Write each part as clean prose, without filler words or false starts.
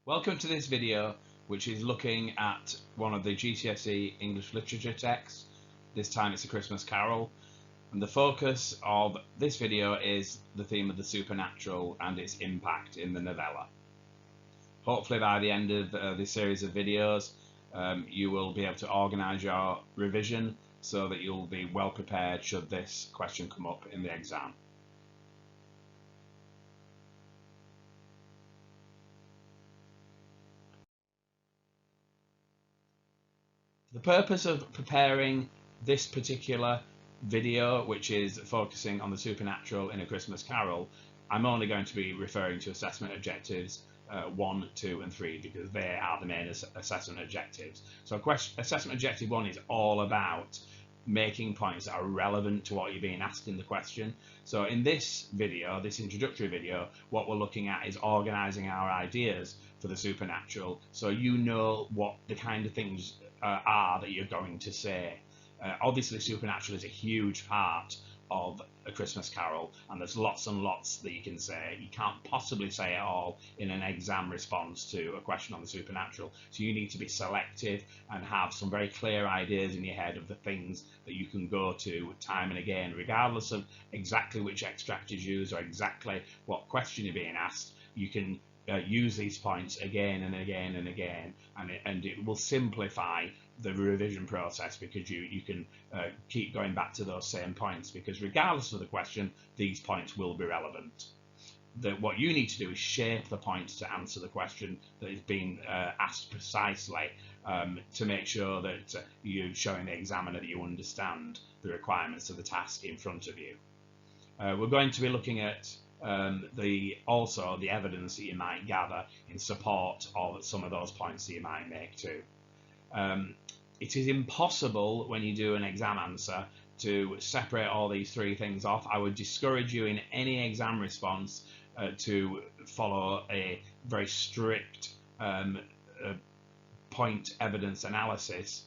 Welcome to this video, which is looking at one of the GCSE English literature texts. This time it's A Christmas Carol, and the focus of this video is the theme of the supernatural and its impact in the novella. Hopefully by the end of this series of videos you will be able to organise your revision so that you'll be well prepared should this question come up in the exam. The purpose of preparing this particular video, which is focusing on the supernatural in A Christmas Carol, I'm only going to be referring to assessment objectives 1, 2 and 3 because they are the main assessment objectives. So assessment objective 1 is all about making points that are relevant to what you're being asked in the question. So in this video, this introductory video, what we're looking at is organising our ideas for the supernatural, so you know what the kind of things are that you're going to say. Obviously supernatural is a huge part of A Christmas Carol, and there's lots and lots that you can say. You can't possibly say it all in an exam response to a question on the supernatural, so you need to be selective and have some very clear ideas in your head of the things that you can go to time and again, regardless of exactly which extract is used or exactly what question you're being asked. You can use these points again and again and again, and it will simplify the revision process because you can keep going back to those same points, because regardless of the question, these points will be relevant. What you need to do is shape the points to answer the question that is being asked precisely, to make sure that you're showing the examiner that you understand the requirements of the task in front of you. We're going to be looking at also the evidence that you might gather in support of some of those points that you might make too. It is impossible when you do an exam answer to separate all these three things off. I would discourage you in any exam response to follow a very strict point evidence analysis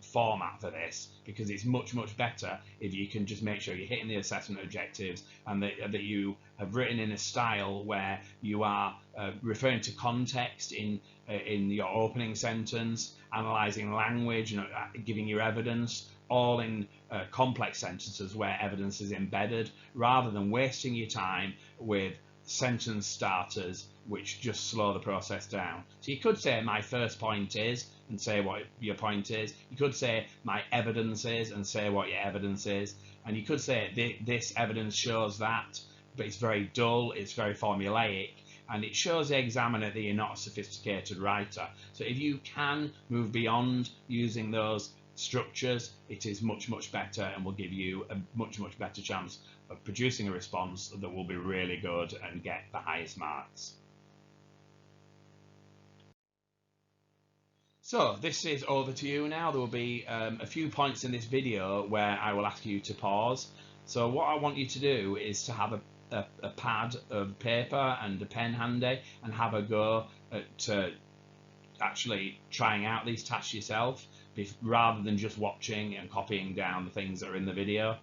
format for this, because it's much better if you can just make sure you're hitting the assessment objectives and that you have written in a style where you are referring to context in your opening sentence, analysing language, and giving your evidence, all in complex sentences where evidence is embedded, rather than wasting your time with sentence starters which just slow the process down. So you could say my first point is, and say what your point is. You could say my evidence is, and say what your evidence is. And you could say this evidence shows that, but it's very dull, it's very formulaic, and it shows the examiner that you're not a sophisticated writer. So if you can move beyond using those structures, it is much better and will give you a much better chance of producing a response that will be really good and get the highest marks. So this is over to you now. There will be a few points in this video where I will ask you to pause. So what I want you to do is to have a pad of paper and a pen handy and have a go at actually trying out these tasks yourself, rather than just watching and copying down the things that are in the video.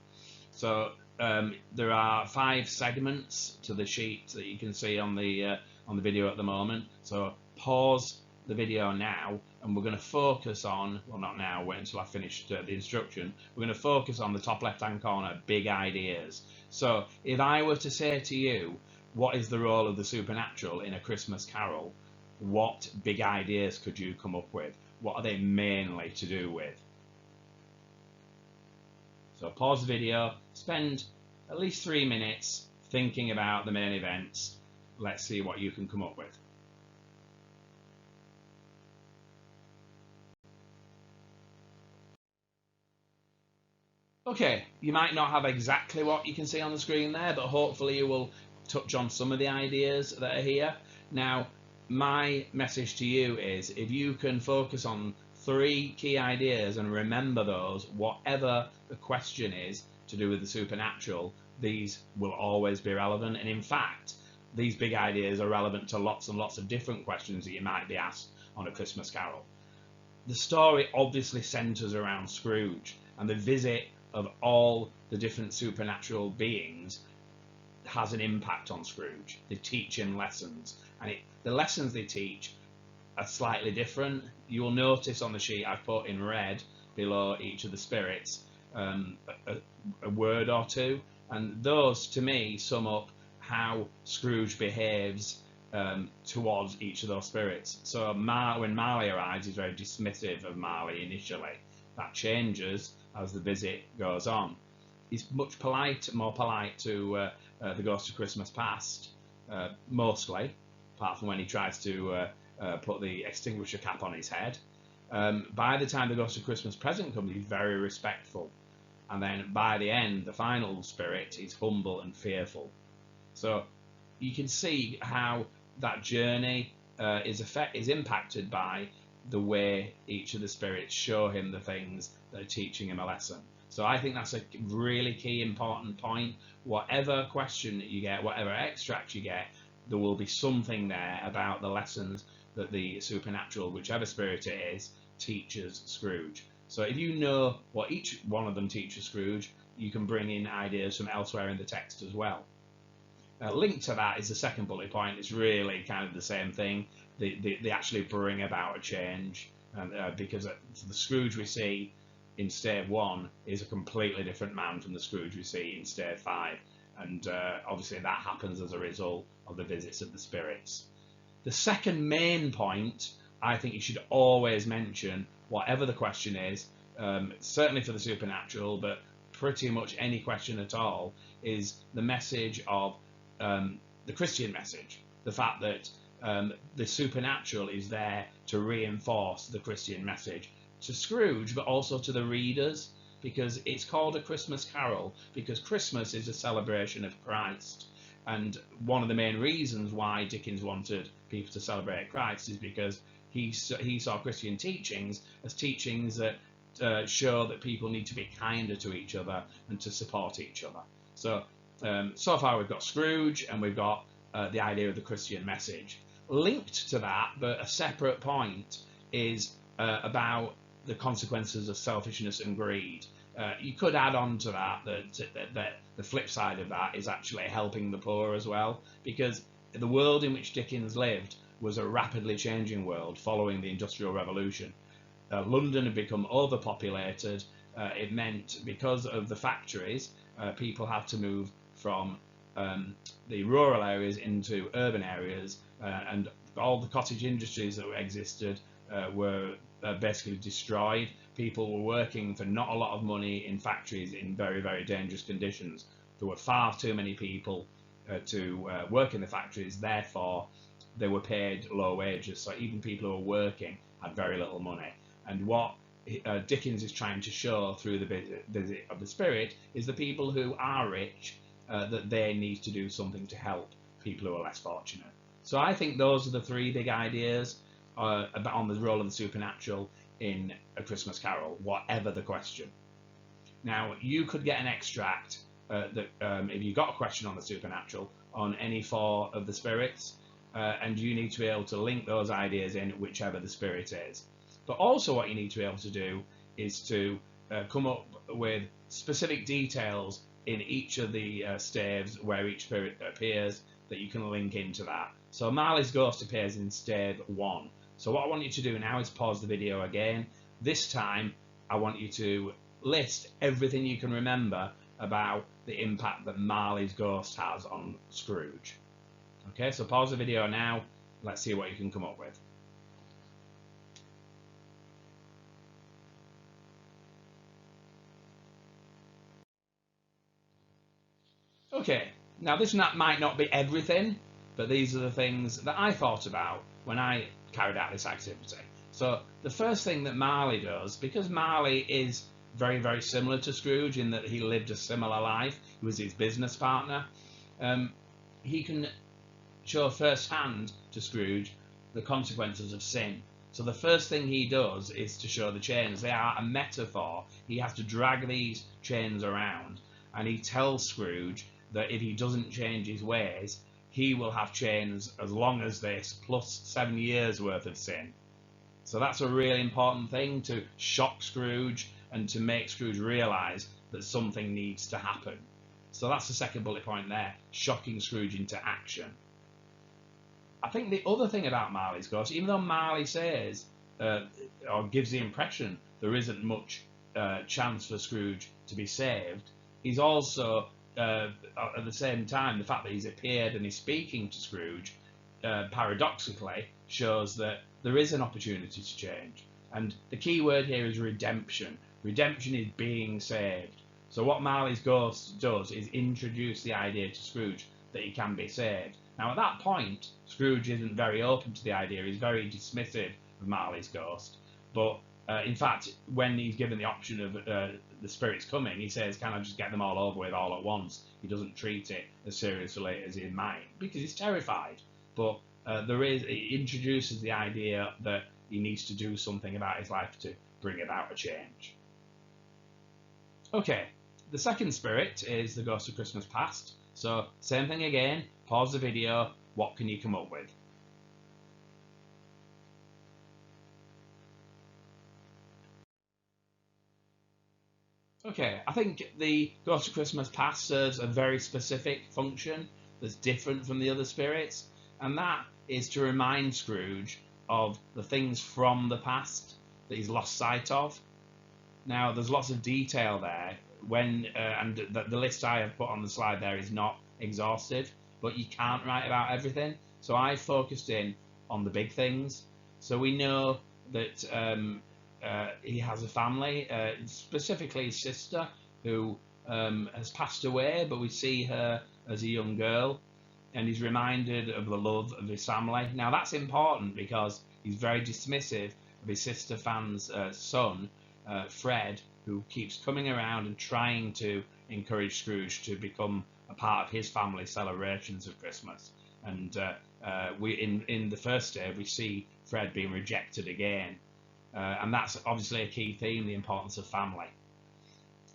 So there are 5 segments to the sheet that you can see on the video at the moment. So pause the video now, and we're going to focus on, well, not now, wait until I finished the instruction. We're going to focus on the top left hand corner, big ideas. So if I were to say to you, what is the role of the supernatural in A Christmas Carol, what big ideas could you come up with? What are they mainly to do with? So pause the video, spend at least 3 minutes thinking about the main events. Let's see what you can come up with. Okay, you might not have exactly what you can see on the screen there, but hopefully you will touch on some of the ideas that are here. Now, my message to you is, if you can focus on 3 key ideas and remember those, whatever the question is to do with the supernatural, these will always be relevant. And in fact, these big ideas are relevant to lots and lots of different questions that you might be asked on A Christmas Carol. The story obviously centres around Scrooge and the visit of all the different supernatural beings has an impact on Scrooge. They teach him lessons, and the lessons they teach are slightly different. You will notice on the sheet I've put in red below each of the spirits a word or two, and those to me sum up how Scrooge behaves towards each of those spirits. So when Marley arrives, he's very dismissive of Marley initially. That changes as the visit goes on. He's much more polite to the Ghost of Christmas Past, mostly, apart from when he tries to put the extinguisher cap on his head. By the time the Ghost of Christmas Present comes, he's very respectful. And then by the end, the final spirit is humble and fearful. So you can see how that journey is impacted by the way each of the spirits show him the things that are teaching him a lesson. So I think that's a really key important point. Whatever question that you get, whatever extract you get, there will be something there about the lessons that the supernatural, whichever spirit it is, teaches Scrooge. So if you know what each one of them teaches Scrooge, you can bring in ideas from elsewhere in the text as well. Linked to that is the second bullet point. It's really kind of the same thing. They actually bring about a change, because the Scrooge we see in Stave 1 is a completely different man from the Scrooge we see in Stave 5, and obviously that happens as a result of the visits of the spirits. The second main point I think you should always mention, whatever the question is, certainly for the supernatural, but pretty much any question at all, is the message of the Christian message. The fact that the supernatural is there to reinforce the Christian message to Scrooge, but also to the readers, because it's called A Christmas Carol, because Christmas is a celebration of Christ. And one of the main reasons why Dickens wanted people to celebrate Christ is because he saw Christian teachings as teachings that show that people need to be kinder to each other and to support each other. So so far we've got Scrooge and we've got the idea of the Christian message. Linked to that, but a separate point, is about the consequences of selfishness and greed. You could add on to that the flip side of that is actually helping the poor as well, because the world in which Dickens lived was a rapidly changing world following the Industrial Revolution. London had become overpopulated. It meant, because of the factories, people had to move from the rural areas into urban areas, and all the cottage industries that existed were basically destroyed. People were working for not a lot of money in factories in very, very dangerous conditions. There were far too many people to work in the factories, therefore they were paid low wages, so even people who were working had very little money. And what Dickens is trying to show through the visit of the spirit is the people who are rich, that they need to do something to help people who are less fortunate. So I think those are the three big ideas on the role of the supernatural in A Christmas Carol, whatever the question. Now, you could get an extract if you got a question on the supernatural on any four of the spirits, and you need to be able to link those ideas in whichever the spirit is. But also what you need to be able to do is to come up with specific details in each of the staves where each spirit appears that you can link into that. So Marley's ghost appears in stave 1. So what I want you to do now is pause the video again. This time I want you to list everything you can remember about the impact that Marley's ghost has on Scrooge. Okay, so pause the video now. Let's see what you can come up with. Okay, now this might not be everything, but these are the things that I thought about when I carried out this activity. So the first thing that Marley does, because Marley is very, very similar to Scrooge in that he lived a similar life, he was his business partner, he can show firsthand to Scrooge the consequences of sin. So the first thing he does is to show the chains. They are a metaphor. He has to drag these chains around, and he tells Scrooge that if he doesn't change his ways, he will have chains as long as this, plus 7 years worth of sin. So that's a really important thing, to shock Scrooge and to make Scrooge realise that something needs to happen. So that's the second bullet point there, shocking Scrooge into action. I think the other thing about Marley's ghost, even though Marley says, or gives the impression there isn't much chance for Scrooge to be saved, he's also, at the same time, the fact that he's appeared and is speaking to Scrooge, paradoxically, shows that there is an opportunity to change. And the key word here is redemption. Redemption is being saved. So what Marley's ghost does is introduce the idea to Scrooge that he can be saved. Now at that point, Scrooge isn't very open to the idea. He's very dismissive of Marley's ghost. But in fact, when he's given the option of the spirits coming, he says, "Can I just get them all over with all at once?" He doesn't treat it as seriously as he might because he's terrified. But it introduces the idea that he needs to do something about his life to bring about a change. Okay, the second spirit is the Ghost of Christmas Past. So same thing again, pause the video, what can you come up with? Okay, I think the Ghost of Christmas Past serves a very specific function that's different from the other spirits, and that is to remind Scrooge of the things from the past that he's lost sight of. Now, there's lots of detail there, and the list I have put on the slide there is not exhaustive, but you can't write about everything. So I focused in on the big things. So we know that he has a family, specifically his sister, who has passed away, but we see her as a young girl, and he's reminded of the love of his family. Now that's important because he's very dismissive of his sister Fan's son, Fred, who keeps coming around and trying to encourage Scrooge to become a part of his family celebrations of Christmas. And in the first day we see Fred being rejected again, and that's obviously a key theme: the importance of family.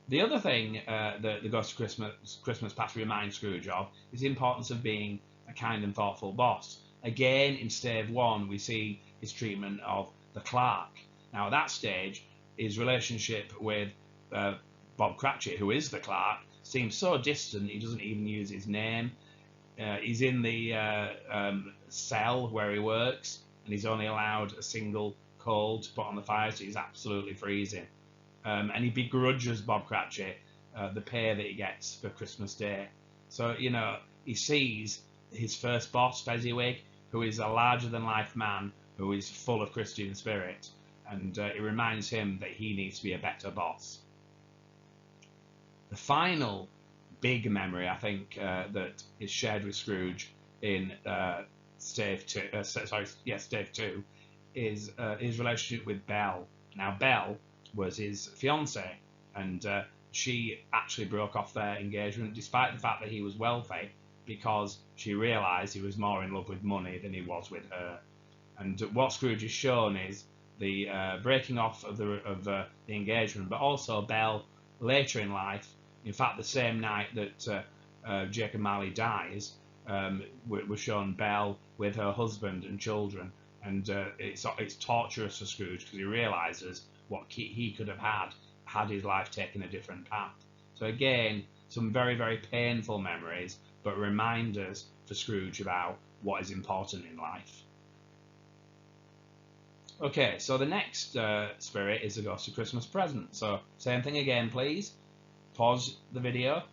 The other thing that the Ghost of Christmas Past reminds Scrooge of is the importance of being a kind and thoughtful boss. Again, in stave one, we see his treatment of the clerk. Now, at that stage, his relationship with Bob Cratchit, who is the clerk, seems so distant he doesn't even use his name. He's in the cell where he works, and he's only allowed a single coal to put on the fire, so he's absolutely freezing. And he begrudges Bob Cratchit the pay that he gets for Christmas Day. So, he sees his first boss, Fezziwig, who is a larger-than-life man who is full of Christian spirit, and it reminds him that he needs to be a better boss. The final big memory, I think, that is shared with Scrooge in stave 2, is his relationship with Belle. Now, Belle was his fiancée, and she actually broke off their engagement despite the fact that he was wealthy, because she realised he was more in love with money than he was with her. And what Scrooge is shown is the breaking off of the engagement, but also Belle later in life. In fact, the same night that Jacob Marley dies, we're shown Belle with her husband and children, and it's torturous for Scrooge because he realises what he could have had his life taken a different path. So again, some very, very painful memories, but reminders for Scrooge about what is important in life. Okay, so the next spirit is the Ghost of Christmas Present. So same thing again, please. Pause the video,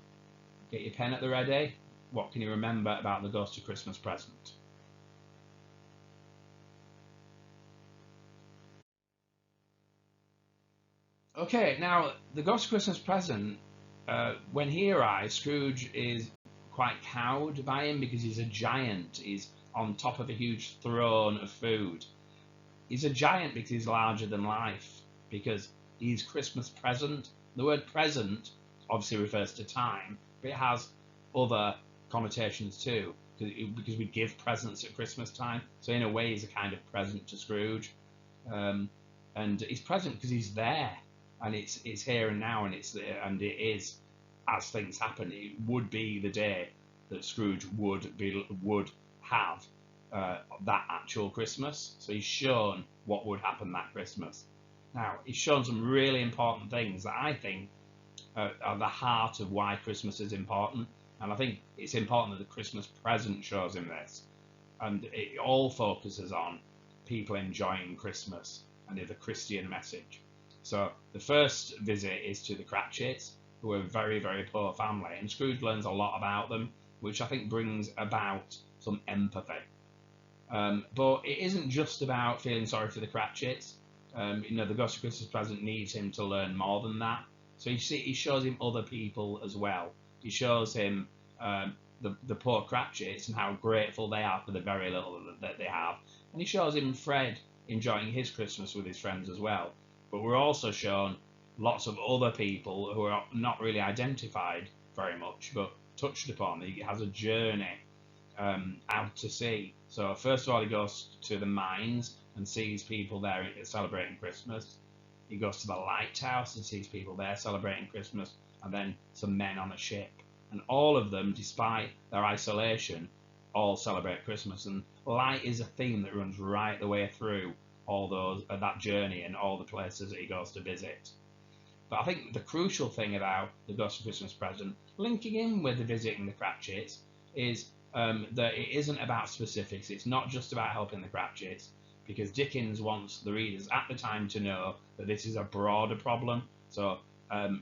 get your pen at the ready. What can you remember about the Ghost of Christmas Present? Okay, now the Ghost of Christmas Present, when he arrives, Scrooge is quite cowed by him because he's a giant. He's on top of a huge throne of food. He's a giant because he's larger than life, because he's Christmas present. The word present obviously refers to time, but it has other connotations too, because we give presents at Christmas time. So in a way, he's a kind of present to Scrooge, and he's present because he's there, and it's here and now, and it is as things happen. It would be the day that Scrooge would have that actual Christmas. So he's shown what would happen that Christmas. Now, he's shown some really important things that I think are the heart of why Christmas is important. And I think it's important that the Christmas present shows him this. And it all focuses on people enjoying Christmas and the Christian message. So the first visit is to the Cratchits, who are a very, very poor family. And Scrooge learns a lot about them, which I think brings about some empathy. But it isn't just about feeling sorry for the Cratchits. The Ghost of Christmas Present needs him to learn more than that. So he shows him other people as well. He shows him the poor Cratchits and how grateful they are for the very little that they have. And he shows him Fred enjoying his Christmas with his friends as well. But we're also shown lots of other people who are not really identified very much, but touched upon. He has a journey out to sea. So first of all, he goes to the mines and sees people there celebrating Christmas. He goes to the lighthouse and sees people there celebrating Christmas, and then some men on a ship. And all of them, despite their isolation, all celebrate Christmas. And light is a theme that runs right the way through all that journey and all the places that he goes to visit. But I think the crucial thing about the Ghost of Christmas Present, linking in with the visiting the Cratchits, is that it isn't about specifics. It's not just about helping the Cratchits, because Dickens wants the readers at the time to know that this is a broader problem. So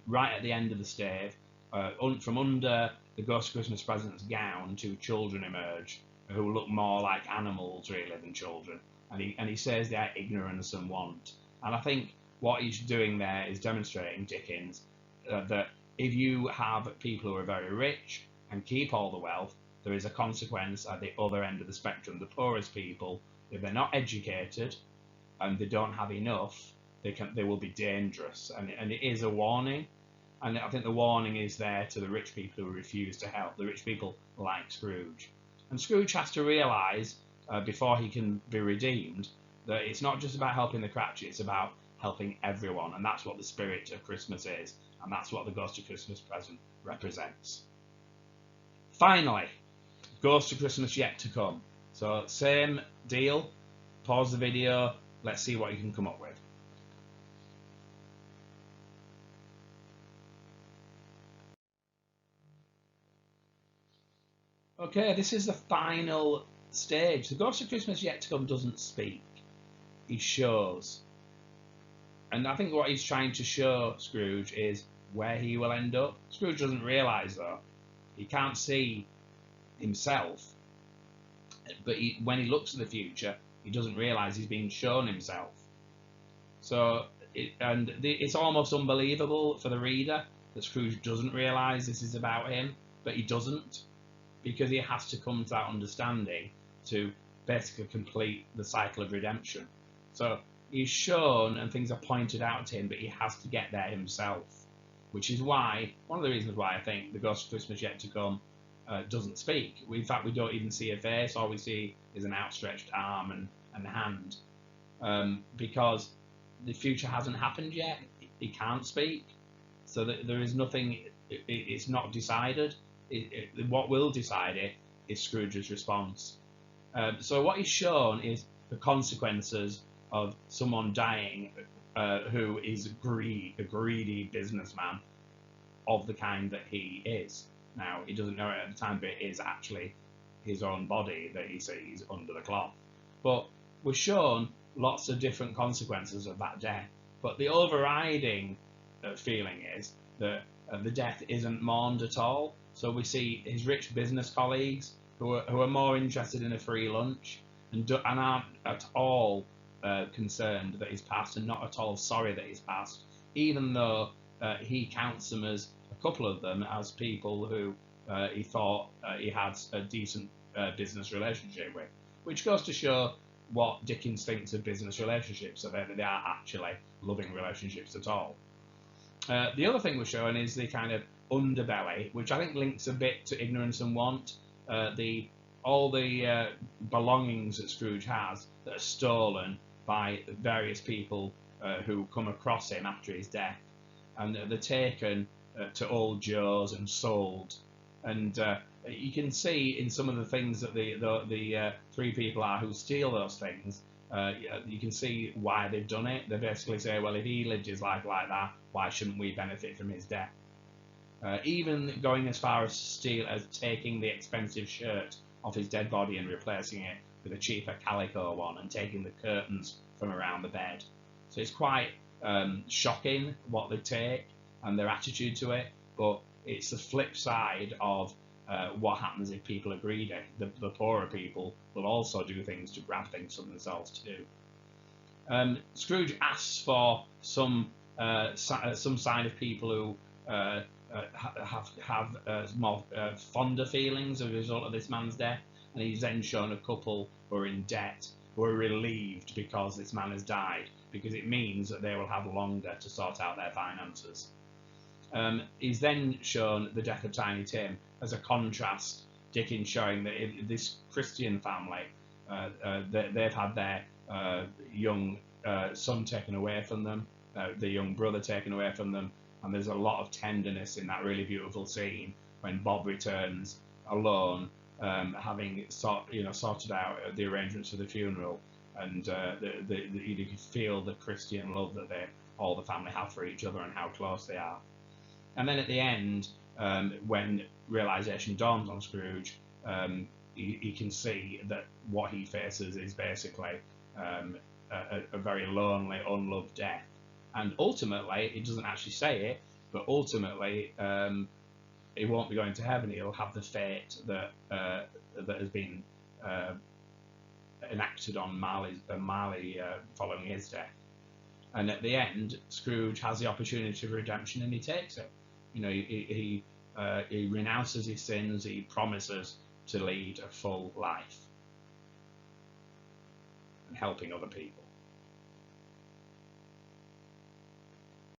right at the end of the stave, from under the Ghost of Christmas Present's gown, two children emerge who look more like animals really than children, and he says they are ignorance and want. And I think what he's doing there is demonstrating, Dickens, that if you have people who are very rich and keep all the wealth, there is a consequence at the other end of the spectrum. The poorest people, if they're not educated and they don't have enough, they will be dangerous. And it is a warning. And I think the warning is there to the rich people who refuse to help, the rich people like Scrooge. And Scrooge has to realise, before he can be redeemed, that it's not just about helping the Cratchit, it's about helping everyone. And that's what the spirit of Christmas is. And that's what the Ghost of Christmas Present represents. Finally, Ghost of Christmas Yet to Come. So same deal, pause the video, let's see what you can come up with. Okay, this is the final stage. The Ghost of Christmas Yet to Come doesn't speak, he shows. And I think what he's trying to show Scrooge is where he will end up. Scrooge doesn't realise though, he can't see himself, but when he looks to the future, he doesn't realise he's being shown himself. So, it's almost unbelievable for the reader that Scrooge doesn't realise this is about him, but he doesn't, because he has to come to that understanding to basically complete the cycle of redemption. So he's shown and things are pointed out to him, but he has to get there himself, which is why, one of the reasons why I think the Ghost of Christmas Yet to Come doesn't speak. In fact, we don't even see a face. All we see is an outstretched arm and hand, because the future hasn't happened yet. He can't speak, so that there is nothing. It's not decided. What will decide it is Scrooge's response. So what he's shown is the consequences of someone dying who is a greedy businessman of the kind that he is. Now, he doesn't know it at the time, but it is actually his own body that he sees under the cloth. But we're shown lots of different consequences of that death. But the overriding feeling is that the death isn't mourned at all. So we see his rich business colleagues who are more interested in a free lunch and aren't at all concerned that he's passed, and not at all sorry that he's passed, even though he counts them, as a couple of them, as people who he thought he had a decent business relationship with, which goes to show what Dickens thinks of business relationships, so that they are actually loving relationships at all. The other thing we're showing is the kind of underbelly, which I think links a bit to ignorance and want. All the belongings that Scrooge has that are stolen by various people who come across him after his death, and they're taken to Old Joe's and sold. And you can see in some of the things that the three people are who steal those things, you can see why they've done it. They basically say, well, if he lived his life like that, why shouldn't we benefit from his death? even going as far as taking the expensive shirt off his dead body and replacing it with a cheaper calico one, and taking the curtains from around the bed. So it's quite shocking what they take and their attitude to it, but it's the flip side of what happens if people are greedy. The poorer people will also do things to grab things for themselves too. Scrooge asks for some sign of people who have more fonder feelings as a result of this man's death, and he's then shown a couple who are in debt, who are relieved because this man has died, because it means that they will have longer to sort out their finances. He's then shown the death of Tiny Tim as a contrast. Dickens showing that this Christian family, they've had their young son taken away from them, the young brother taken away from them, and there's a lot of tenderness in that really beautiful scene when Bob returns alone, having sorted out the arrangements for the funeral, and you can feel the Christian love that all the family have for each other and how close they are. And then at the end, when realization dawns on Scrooge, he can see that what he faces is basically a very lonely, unloved death. And ultimately, it doesn't actually say it, but ultimately, he won't be going to heaven. He'll have the fate that has been enacted on Marley following his death. And at the end, Scrooge has the opportunity of redemption, and he takes it. He renounces his sins. He promises to lead a full life and helping other people.